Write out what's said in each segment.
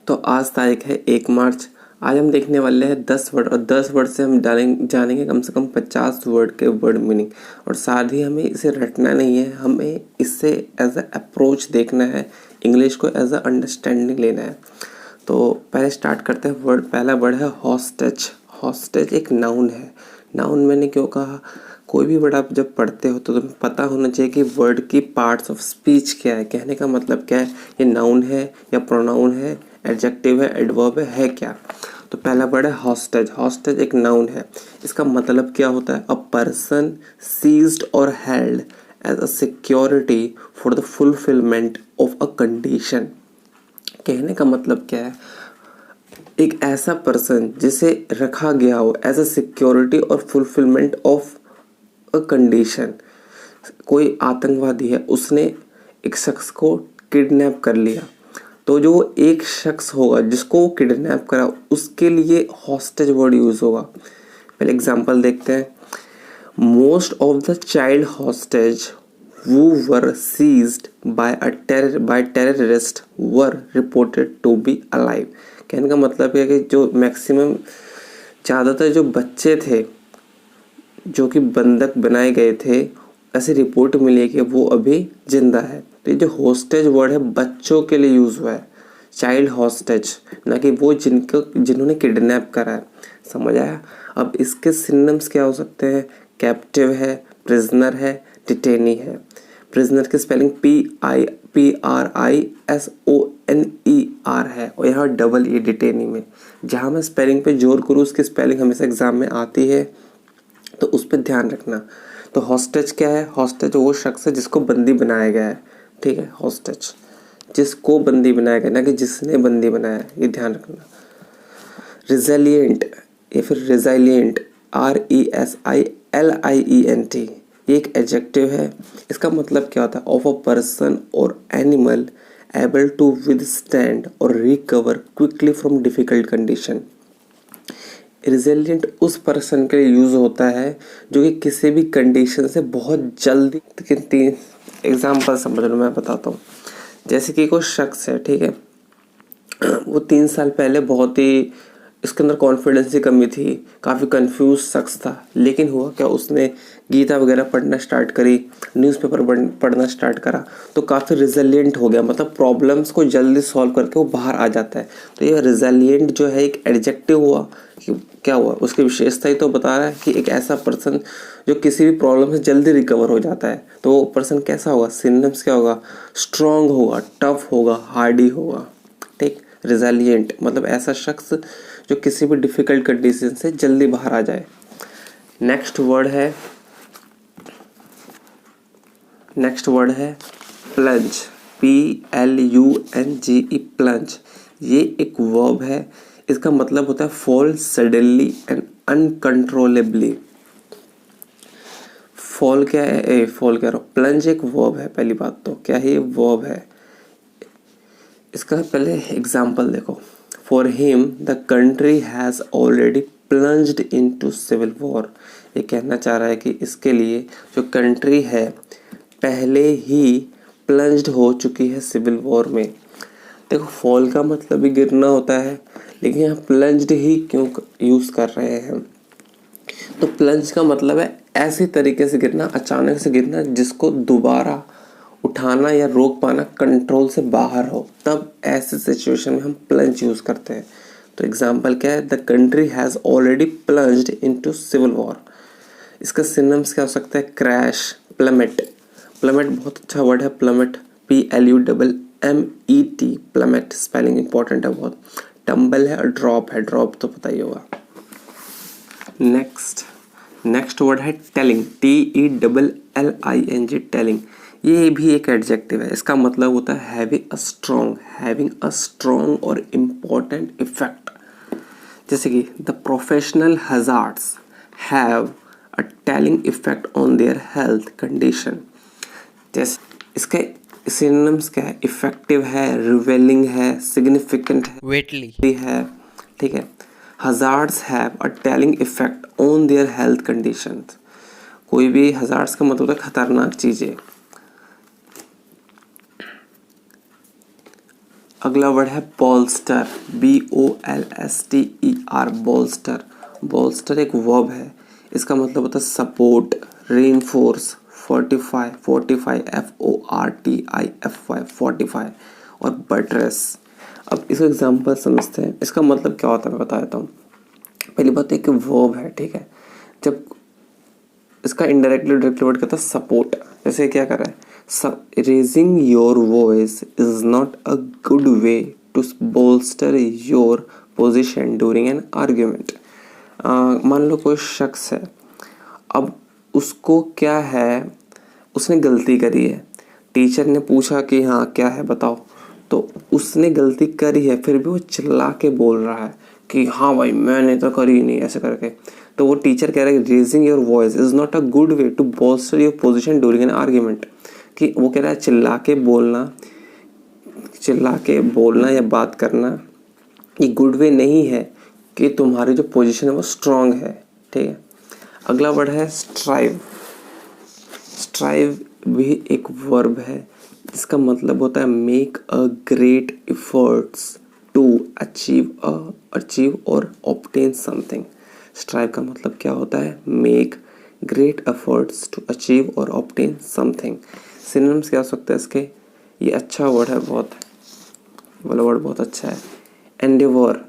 तो आज तारीख है 1 मार्च। आज हम देखने वाले हैं 10 वर्ड और 10 वर्ड से हम जानेंगे कम से कम 50 वर्ड के वर्ड मीनिंग। और साथ ही हमें इसे रटना नहीं है, हमें इससे एज अ अप्रोच देखना है, इंग्लिश को एज अ अंडरस्टैंडिंग लेना है। तो पहले स्टार्ट करते हैं। पहला वर्ड है हॉस्टेज। हॉस्टेज एक नाउन है। नाउन मैंने क्यों कहा, कोई भी वर्ड आप जब पढ़ते हो तो तुम्हें पता होना चाहिए कि वर्ड की पार्ट्स ऑफ स्पीच क्या है। कहने का मतलब क्या है, ये नाउन है या प्रोनाउन है, एडजेक्टिव है, एडवर्ब है क्या। तो पहला वर्ड है हॉस्टेज। हॉस्टेज एक नाउन है। इसका मतलब क्या होता है, अ पर्सन सीज्ड और held as a security for the fulfilment of a condition. कहने का मतलब क्या है, एक ऐसा पर्सन जिसे रखा गया हो एज अ सिक्योरिटी और फुलफिलमेंट ऑफ अ कंडीशन। कोई आतंकवादी है, उसने एक शख्स को किडनैप कर लिया, तो जो एक शख्स होगा जिसको वो किडनैप करा, उसके लिए हॉस्टेज वर्ड यूज होगा। पहले एग्जांपल देखते हैं। Most of the child hostage who were seized by terrorist were reported to be alive। कहने का मतलब है कि जो मैक्सिमम ज़्यादातर जो बच्चे थे जो कि बंधक बनाए गए थे, ऐसी रिपोर्ट मिली है कि वो अभी जिंदा है। तो ये जो हॉस्टेज वर्ड है बच्चों के लिए यूज़ हुआ है, चाइल्ड हॉस्टेज, ना कि वो जिन्होंने किडनैप करा है। समझ आया। अब इसके सिनोनिम्स क्या हो सकते हैं, कैप्टिव है, प्रिजनर है, डिटेनी है। प्रिजनर की स्पेलिंग PRISONER है और यहाँ डबल ई डिटेनी में। जहाँ मैं स्पेलिंग पे जोर करूँ, उसकी स्पेलिंग हमेशा एग्जाम में आती है, तो उस पर ध्यान रखना। तो हॉस्टेज क्या है, हॉस्टेज वो शख्स है जिसको बंदी बनाया गया है। ठीक है, हॉस्टेज जिसको बंदी बनाया गया, ना कि जिसने बंदी बनाया है, ये ध्यान रखना। रिजेलिएंट या फिर रिजाइलिएंट, RESILIENT, ये एक एडजेक्टिव है। इसका मतलब क्या होता है, of a person or animal able to withstand or recover quickly from difficult condition. Resilient उस पर्सन के लिए यूज होता है जो कि किसी भी कंडीशन से बहुत जल्दी। 3 एग्जाम्पल समझ लो, मैं बताता हूँ। जैसे कि कोई शख्स है, ठीक है, वो 3 साल पहले बहुत ही इसके अंदर कॉन्फिडेंस की कमी थी, काफ़ी कंफ्यूज शख्स था। लेकिन हुआ क्या, उसने गीता वगैरह पढ़ना स्टार्ट करी, न्यूज़पेपर पढ़ना स्टार्ट करा, तो काफ़ी रिजिलिएंट हो गया। मतलब प्रॉब्लम्स को जल्दी सॉल्व करके वो बाहर आ जाता है। तो ये रिजिलिएंट जो है एक एडजेक्टिव हुआ कि क्या हुआ, उसकी विशेषता ही तो बता रहा है कि एक ऐसा पर्सन जो किसी भी प्रॉब्लम से जल्दी रिकवर हो जाता है। तो वो पर्सन कैसा होगा, सिनोनिम्स क्या होगा, स्ट्रॉन्ग होगा, टफ होगा, हार्डी होगा। ठीक, रिजिलिएंट मतलब ऐसा शख्स जो किसी भी डिफिकल्ट कंडीशन से जल्दी बाहर आ जाए। नेक्स्ट वर्ड है प्लंज। PLUNGE, plunge. ये एक वर्ब है। इसका मतलब होता है fall suddenly and uncontrollably. Fall क्या है, फॉल कह रहा हूँ, प्लंज एक वर्ब है। पहली बात तो क्या है, ये वर्ब है। इसका पहले एग्जाम्पल देखो। For him the country has already plunged into civil war. ये कहना चाह रहा है कि इसके लिए जो कंट्री है पहले ही प्लंज्ड हो चुकी है सिविल वॉर में। देखो, फॉल का मतलब भी गिरना होता है, लेकिन यहाँ प्लंज्ड ही क्यों यूज़ कर रहे हैं। तो प्लंज का मतलब है ऐसे तरीके से गिरना, अचानक से गिरना जिसको दोबारा उठाना या रोक पाना कंट्रोल से बाहर हो, तब ऐसे सिचुएशन में हम प्लंज यूज़ करते हैं। तो एग्जांपल क्या है, the country has already plunged into civil war. इसका सिनोनिम्स क्या हो सकता है, क्रैश, प्लमेट। प्लमेट बहुत अच्छा वर्ड है, plummet, PLUMMET, plummet. Spelling important है बहुत। टम्बल है और ड्रॉप है, ड्रॉप तो पता ही होगा। नेक्स्ट वर्ड है टेलिंग। TELLING, telling. ये भी एक एडजेक्टिव है। इसका मतलब होता है हैविंग अ स्ट्रॉन्ग और इम्पोर्टेंट इफेक्ट। जैसे कि the professional hazards have a telling effect on their health condition. जैसे इसके सिनोनिम्स क्या है, इफेक्टिव है, रिवेलिंग है, सिग्निफिकेंट है, वेटली है। ठीक है, hazards have a telling effect on their health conditions. कोई भी हजार्ड्स का मतलब है खतरनाक चीज़ें। अगला वर्ड है बोल्स्टर, BOLSTER, बोल्स्टर। बोल्स्टर एक वर्ब है, इसका मतलब होता है support, reinforce, fortify, FORTIFY, fortify, और बटरेस। अब इसका एग्जांपल समझते हैं, इसका मतलब क्या होता है मैं बता देता हूँ। पहली बात एक वर्ब है, ठीक है। जब इसका इनडायरेक्टली डायरेक्टली वर्ड कहता है सपोर्ट, जैसे क्या कर रहा है, raising your voice is not a good way to bolster your position during an argument. मान लो कोई शख्स है, अब उसको क्या है, उसने गलती करी है, टीचर ने पूछा कि हाँ क्या है बताओ, तो उसने गलती करी है फिर भी वो चिल्ला के बोल रहा है कि हाँ भाई मैंने तो करी नहीं, ऐसे करके। तो वो टीचर कह रहा है raising your voice is not a good way to bolster your position during an argument, कि वो कह रहा है चिल्ला के बोलना या बात करना ये गुड वे नहीं है कि तुम्हारी जो पोजीशन है वो स्ट्रांग है, ठीक है। अगला वर्ड है स्ट्राइव। स्ट्राइव भी एक वर्ब है, इसका मतलब होता है make a great efforts to achieve और ऑब्टेन समथिंग। स्ट्राइव का मतलब क्या होता है, make great efforts to achieve और ऑब्टेन समथिंग। सिनोनिम्स क्या हो सकते हैं इसके, ये अच्छा वर्ड है बहुत, वाला वर्ड बहुत अच्छा है। एंडेवर,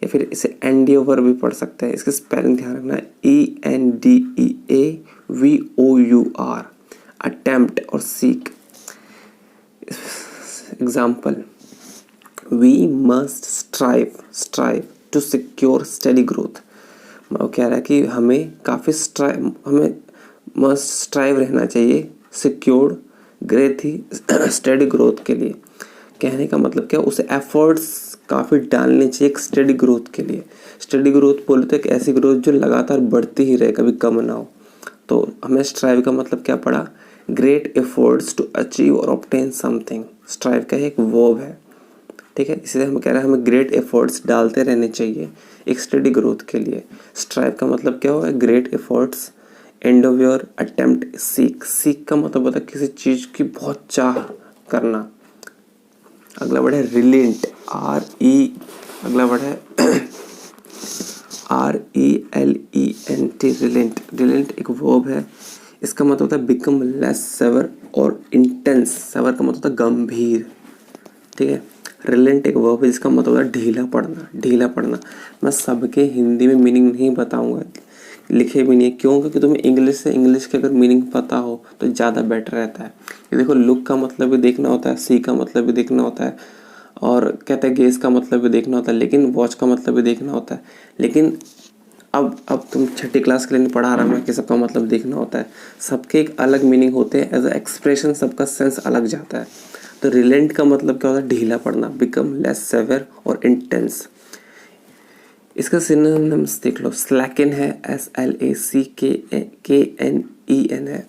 या फिर इसे एंडेवर भी पढ़ सकते हैं, इसकी स्पेलिंग ध्यान रखना है, ENDEAVOUR, अटेम्प्ट और seek. Example, we must strive to secure study growth. वो कह रहा है कि हमें मस्ट स्ट्राइव रहना चाहिए सिक्योर ग्रेथ ही स्टडी ग्रोथ के लिए। कहने का मतलब क्या, उसे एफर्ट्स काफ़ी डालने चाहिए एक स्टडी ग्रोथ के लिए। स्टडी ग्रोथ बोले तो एक ऐसी ग्रोथ जो लगातार बढ़ती ही रहे, कभी कम ना हो। तो हमें स्ट्राइव का मतलब क्या पड़ा, ग्रेट एफर्ट्स टू अचीव और ऑब्टेन समथिंग। स्ट्राइव का एक वर्ब है, ठीक है। इसलिए हम कह रहे हैं हमें ग्रेट एफर्ट्स डालते रहने चाहिए एक स्टडी ग्रोथ के लिए। स्ट्राइव का मतलब क्या हुआ, great efforts, end of your attempt, seek का मतलब होता है किसी चीज़ की बहुत चाह करना। अगला वर्ड है रिलेंट, अगला वर्ड है RELENT, रिलेंट एक वर्ब है, इसका मतलब होता है बिकम लेस सेवर और इंटेंस। सेवर का मतलब होता है गंभीर, ठीक है। रिलेंट एक वर्ब है जिसका मतलब होता है ढीला पड़ना। मैं सबके हिंदी में मीनिंग नहीं बताऊंगा, लिखे भी नहीं है, क्यों, क्योंकि तुम्हें इंग्लिश के अगर मीनिंग पता हो तो ज़्यादा बेटर रहता है। ये देखो, लुक का मतलब भी देखना होता है, सी का मतलब भी देखना होता है, और कहते हैं गेस का मतलब भी देखना होता है, लेकिन वॉच का मतलब भी देखना होता है। लेकिन अब तुम छठी क्लास के लिए नहीं पढ़ा रहा मैं कि सबका मतलब देखना होता है, सबके एक अलग मीनिंग होते हैं, एज अ एक्सप्रेशन सबका सेंस अलग जाता है। तो रिलेंट का मतलब क्या होता है, ढीला पड़ना, बिकम लेस सेवर और इंटेंस। इसका सिनोनिम्स देख लो, स्लैकन है, SLACKEN है,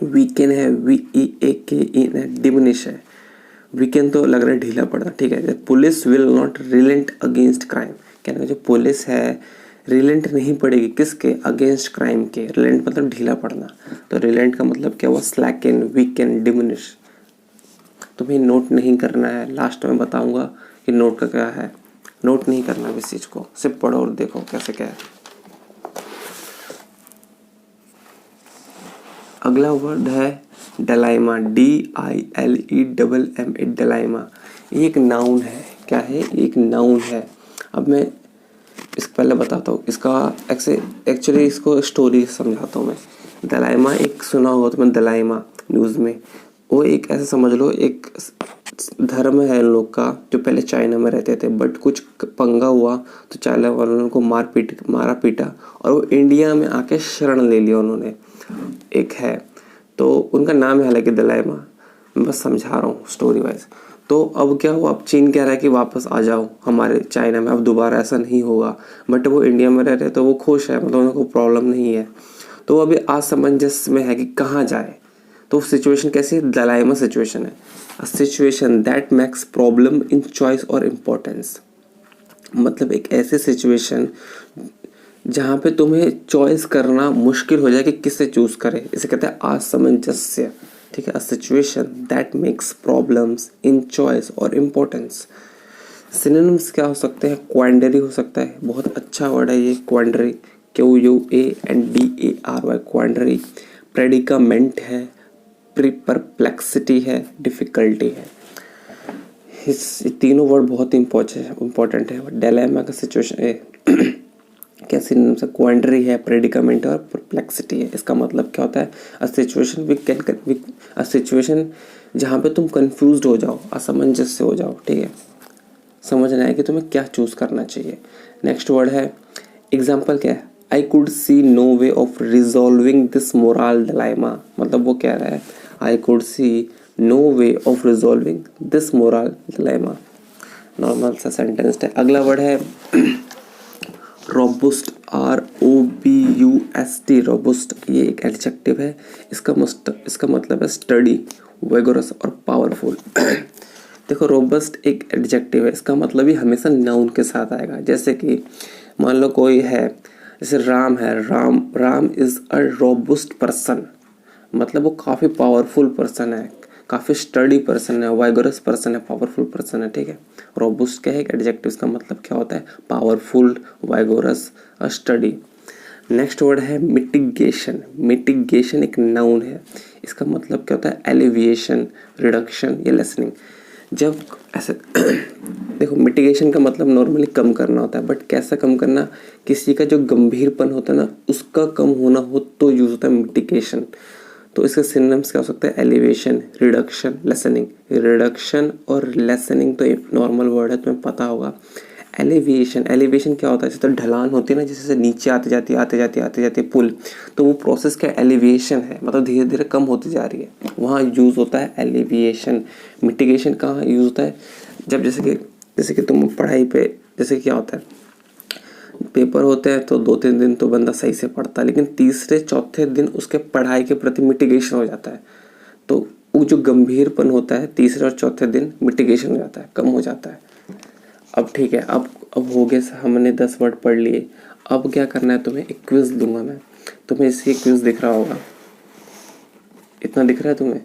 वीकेन है, VEAKEN है, डिमिनिश है। वीकेन तो लग रहा है ढीला पड़ना, ठीक है। Police will not reliant against crime, कहना जो पुलिस है रिलेंट नहीं पड़ेगी किसके, अगेंस्ट क्राइम के। रिलेंट मतलब ढीला पड़ना, तो रिलेंट का मतलब क्या हुआ, स्लैकन, वीकेन, डिमिनिश। तुम्हें नोट नहीं करना है, लास्ट में बताऊंगा कि नोट का क्या है, नोट नहीं करना इस चीज़ को, सिर्फ पढ़ो और देखो कैसे क्या है। अगला वर्ड है डलाइमा, DILEMMA, डलाइमा। ये एक नाउन है, क्या है, एक नाउन है। अब मैं इसको पहले बताता हूँ, इसका एक्चुअली इसको स्टोरी समझाता हूँ मैं। दलाइमा एक सुना होगा तुम्हें, दलाइमा न्यूज़ में, वो एक ऐसे समझ लो एक धर्म है इन लोग का, जो पहले चाइना में रहते थे, बट कुछ पंगा हुआ तो चाइना वालों ने उनको मारा पीटा और वो इंडिया में आके शरण ले लिया उन्होंने। एक है, तो उनका नाम है हालांकि दलाइमा, मैं बस समझा रहा हूँ स्टोरी वाइज। तो अब क्या हुआ, अब चीन कह रहा है कि वापस आ जाओ हमारे चाइना में, अब दोबारा ऐसा नहीं होगा। बट वो इंडिया में रह रहे तो वो खुश है, मतलब उनको प्रॉब्लम नहीं है। तो अभी असमंजस में है कि कहाँ जाए। तो सिचुएशन कैसी है, दलाइमा सिचुएशन है, a situation that makes problem in choice और इम्पोर्टेंस। मतलब एक ऐसे सिचुएशन जहाँ पे तुम्हें चॉइस करना मुश्किल हो जाए कि किसे चूज करे, इसे कहते हैं असमंजस्य, ठीक है। A situation that makes problems in choice और इम्पोर्टेंस। सिनोनिम्स क्या हो सकते हैं? क्वांडरी हो सकता है, बहुत अच्छा वर्ड है ये क्वांडरी, QUANDARY क्वांडरी। प्रेडिकामेंट है, परप्लेक्सिटी है, डिफ़िकल्टी है। इस तीनों वर्ड बहुत इंपॉर्टेंट है। डिलेमा का सिचुएशन है क्या सिनोनिम्स है? क्वांडरी है, प्रेडिकामेंट और परप्लेक्सिटी है। इसका मतलब क्या होता है? अ सिचुएशन जहाँ पे तुम कंफ्यूज्ड हो जाओ, असमंजस हो जाओ, ठीक है, समझ नहीं आए कि तुम्हें क्या चूज़ करना चाहिए। नेक्स्ट वर्ड है एग्जाम्पल क्या है? I could see no way of resolving this moral dilemma. मतलब वो कह रहा है I could see no way of resolving this moral dilemma. Normal सा सेंटेंस है। अगला वर्ड है रोबुस्ट, ROBUST, रोबुस्ट। ये एक एडजेक्टिव है। इसका मतलब है स्टडी, वेगोरस और पावरफुल। देखो रोबस्ट एक एडजेक्टिव है, इसका मतलब ही हमेशा नाउन के साथ आएगा। जैसे कि मान लो कोई है, जैसे राम है, राम इज़ अ रोबुस्ट पर्सन, मतलब वो काफ़ी पावरफुल पर्सन है, काफ़ी स्टडी पर्सन है, वाइगोरस पर्सन है, पावरफुल पर्सन है, ठीक है। रोबुस्ट क्या है? एक एडजेक्टिव, इसका मतलब क्या होता है? पावरफुल, वाइगोरस और स्टडी। नेक्स्ट वर्ड है मिटिगेशन। मिटिगेशन एक नाउन है, इसका मतलब क्या होता है? एलिविएशन, रिडक्शन या लेसनिंग। जब ऐसे देखो मिटिगेशन का मतलब नॉर्मली कम करना होता है, बट कैसा कम करना? किसी का जो गंभीरपन होता है ना, उसका कम होना हो तो यूज़ होता है मिटिगेशन। तो इसके सिनोनिम्स क्या हो सकता है? Elevation, reduction, listening. रिडक्शन और लेसनिंग तो नॉर्मल वर्ड है, तुम्हें पता होगा। एलिवेशन क्या होता है? जैसे तो ढलान होती है ना, जैसे नीचे आते जाती है पुल, तो वो प्रोसेस क्या? एलिवेशन है, मतलब धीरे धीरे कम होती जा रही है, वहाँ यूज़ होता है एलिविएशन। मिटिगेशन कहाँ यूज़ होता है? जब जैसे कि तुम पढ़ाई पे, जैसे क्या होता है, पेपर होते हैं तो 2-3 दिन तो बंदा सही से पढ़ता है, लेकिन तीसरे चौथे दिन उसके पढ़ाई के प्रति मिटिगेशन हो जाता है। तो वो जो गंभीरपन होता है तीसरे और चौथे दिन मिटिगेशन हो जाता है, कम हो जाता है। अब ठीक है, अब हो गए, हमने 10 वर्ड पढ़ लिए। अब क्या करना है तुम्हें? एक क्विज दूंगा मैं तुम्हें। इसकी क्विज दिख रहा होगा, इतना दिख रहा है तुम्हें?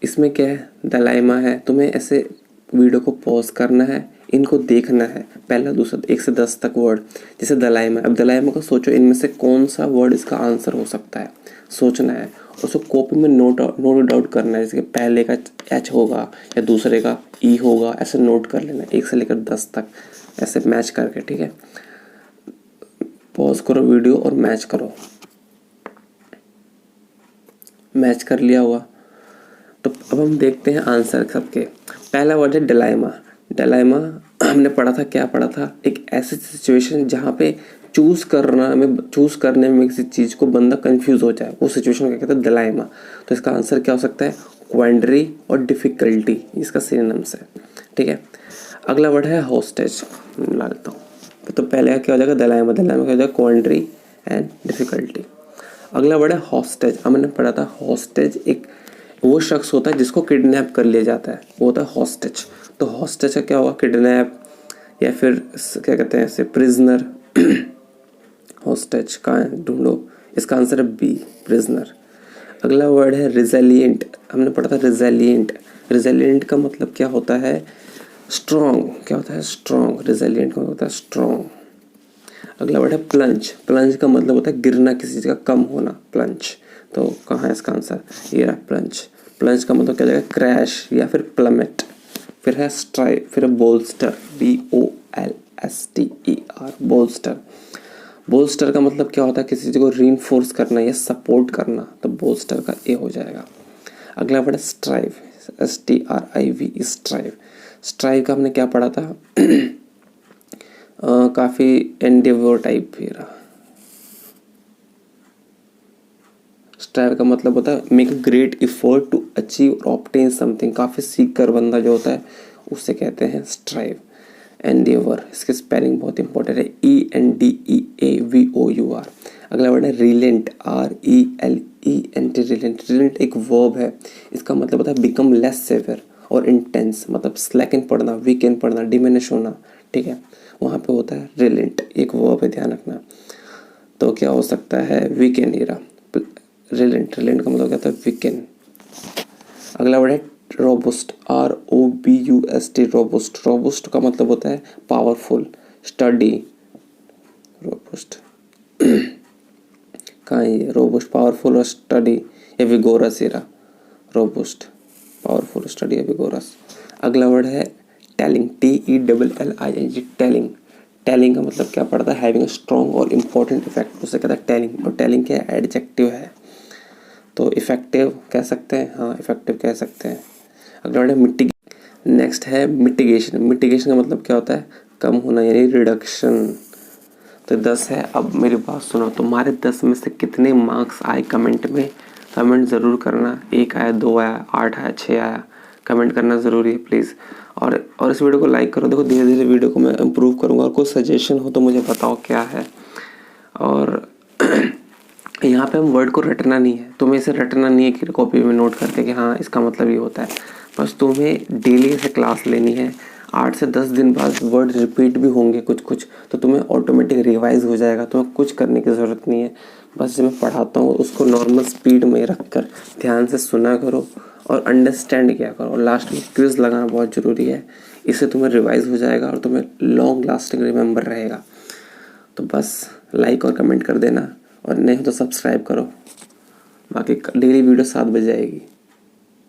इसमें क्या है? दलाइमा है। तुम्हें ऐसे वीडियो को पॉज करना है, इनको देखना है, पहला दूसरा 1 से 10 तक वर्ड। जैसे दलाइमा, अब दलाइमा को सोचो इनमें से कौन सा वर्ड इसका आंसर हो सकता है, सोचना है। उसको कॉपी में नोट आउट करना है, जैसे कि पहले का H होगा या दूसरे का E होगा, ऐसे नोट कर लेना 1 से लेकर 10 तक, ऐसे मैच करके, ठीक है। पॉज करो वीडियो और मैच करो। मैच कर लिया हुआ तो अब हम देखते हैं आंसर सबके। पहला वर्ड है डिलेमा। डिलेमा हमने पढ़ा था, क्या पढ़ा था? एक ऐसी सिचुएशन जहाँ पे चूज़ करने में किसी चीज़ को बंदा कंफ्यूज हो जाए, वो सिचुएशन क्या कहते हैं? डिलेमा। तो इसका आंसर क्या हो सकता है? क्वांडरी और डिफ़िकल्टी, इसका सिनोनिम्स है, ठीक है। अगला वर्ड है हॉस्टेज। ला लेता हूँ। तो पहले का क्या हो जाएगा? डिलेमा क्या हो जाएगा? क्वांडरी एंड डिफ़िकल्टी। अगला वर्ड है हॉस्टेज। हमने पढ़ा था हॉस्टेज एक वो शख्स होता है जिसको किडनैप कर लिया जाता है, वो होता है हॉस्टेज। तो हॉस्टेज का क्या हुआ? किडनैप या फिर क्या कहते हैं इसे? प्रिजनर। हॉस्टेज कहाँ है? ढूंढो। इसका आंसर है बी, प्रिजनर। अगला वर्ड है रिजेलिएंट। हमने पढ़ा था रिजेलिएंट। रिजेलिएंट का मतलब क्या होता है? स्ट्रॉन्ग। क्या होता है? स्ट्रॉन्ग। रिजेलिएंट का मतलब होता है स्ट्रॉन्ग। अगला वर्ड है प्लंज। प्लंज का मतलब होता है गिरना, किसी चीज़ का कम होना, प्लंज। तो कहाँ है इसका आंसर? ये रहा प्लंज। प्लंज का मतलब क्या जाएगा? क्रैश या फिर प्लमेट। फिर है स्ट्राइव, फिर है बोल्स्टर, BOLSTER, बोल्स्टर। बोल्स्टर का मतलब क्या होता है? किसी चीज़ को रीइंफोर्स करना या सपोर्ट करना, तो बोल्स्टर का ए हो जाएगा। अगला वर्ड है स्ट्राइव, STRIV, स्ट्राइव। स्ट्राइव का हमने क्या पढ़ा था? काफ़ी एंडेवर टाइप भी रहा। स्ट्राइव का मतलब होता है make a great effort to achieve और ऑब्टेन समथिंग। काफ़ी सीख कर बंदा जो होता है उससे कहते हैं स्ट्राइव। एंडेवर, इसके स्पेलिंग बहुत इंपॉर्टेंट है, ENDEAVOUR। अगला वर्ड है रिलेंट, RELENT। रिलेंट एक वर्ब है, इसका मतलब होता है बिकम लेस सेवियर और इंटेंस, मतलब स्लैकन पड़ना, वीकेंड पड़ना, डिमिनिश होना, ठीक है। वहाँ पे होता है रिलेंट, एक वर्ब है, ध्यान रखना। तो क्या हो सकता है? वीकेंड इरा। रिलेंट, रिलेंट का मतलब क्या होता है? वीकेन। अगला वर्ड है रोबुस्ट, ROBUST, रोबुस्ट। रोबुस्ट का मतलब होता है पावरफुल, स्टडी। रोबुस्ट कहाँ है ये? रोबुस्ट, पावरफुल और स्टडी या विगोरस ये रहा। रोबुस्ट, पावरफुल, स्टडी या विगोरस। अगला वर्ड है टेलिंग, TELLING, टेलिंग। टेलिंग का मतलब क्या पड़ता है? हैविंग अ स्ट्रॉन्ग और इम्पोर्टेंट इफेक्ट, उसे कहता है टेलिंग। और टेलिंग क्या है? एडजेक्टिव है, तो इफेक्टिव कह सकते हैं, हाँ इफेक्टिव कह सकते हैं। अगला वर्ड है मिटिगेशन। नेक्स्ट है मिटिगेशन। मिटिगेशन का मतलब क्या होता है? कम होना यानी रिडक्शन। तो 10 है। अब मेरी बात सुनो, तुम्हारे 10 में से कितने मार्क्स आए कमेंट में कमेंट ज़रूर करना। 1 आया, 2 आया, 8 आया, 6 आया, कमेंट करना ज़रूरी है प्लीज़। और इस वीडियो को लाइक करो। देखो धीरे धीरे वीडियो को मैं इम्प्रूव करूँगा, और कोई सजेशन हो तो मुझे बताओ क्या है। और यहाँ पे हम वर्ड को रटना नहीं है, तुम्हें इसे रटना नहीं है कि कॉपी में नोट करके कि हाँ इसका मतलब ये होता है। बस तुम्हें डेली ऐसे क्लास लेनी है। 8 से 10 दिन बाद वर्ड रिपीट भी होंगे कुछ कुछ, तो तुम्हें ऑटोमेटिक रिवाइज हो जाएगा। तुम्हें कुछ करने की ज़रूरत नहीं है। बस जब मैं पढ़ाता हूँ उसको नॉर्मल स्पीड में रख कर ध्यान से सुना करो और अंडरस्टैंड किया करो। और लास्ट में क्विज़ लगाना बहुत ज़रूरी है, इससे तुम्हें रिवाइज हो जाएगा और तुम्हें लॉन्ग लास्टिंग रिमेंबर रहेगा। तो बस लाइक और कमेंट कर देना, और नहीं हो तो सब्सक्राइब करो। बाकी डेली वीडियो 7 बजे आएगी।